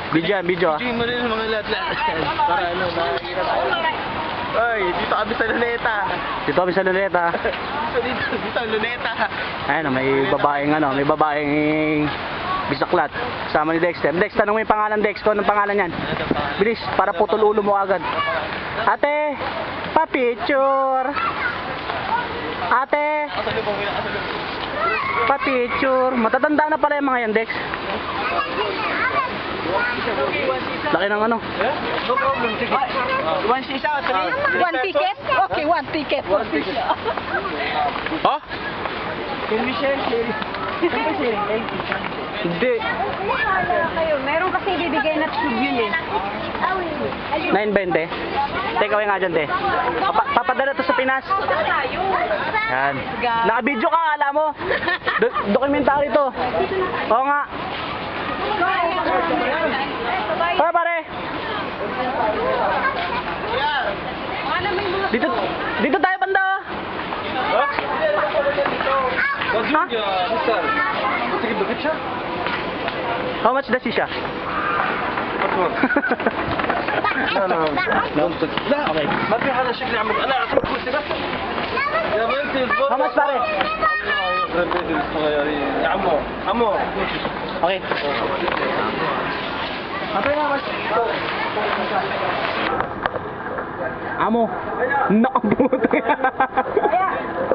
Video yan, video ah. Video mo rin mga lahat-lahat. Para ano, nakikita tayo. Oy, dito kami sa Luneta. Dito kami sa Luneta. Dito sa Luneta. Ayan, may babaeng bisaklat. Kasama ni Dexter. Dex, tanong mo yung pangalan, Dex. Kung anong pangalan yan? Bilis, para putol ulo mo agad. Ate, pa-picture. Ate, pa-picture. Matatanda na pala yung mga yan, Dex. Laki ng ano? No problem, sige. One sisa, three. One ticket? Okay, one ticket. One ticket. Ha? Can we share? Can we share? Hindi. Meron kasi bibigay na tube yun eh. 9.20. Teka, nga dyan, te. Papadala to sa Pinas. Yan. Naka-video ka, alam mo. Dokumentary to. Oo nga. Pare, pare. Dito tayo banda. Ha? How much does siya? لا Okay. ما في هذا الشكل يا عمو انا اعطيك كرسي بس يا بنتي الفرصه How much, pare? يا عمو عمو Okay. Amo. Nakabuto.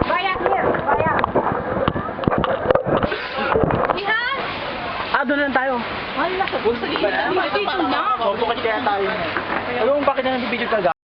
Baya here, baya. Ihan? Doon lang tayo. Wala ka. Dito na. Bakit kaya tayo? Alam mo bakit na nabibidyo talaga?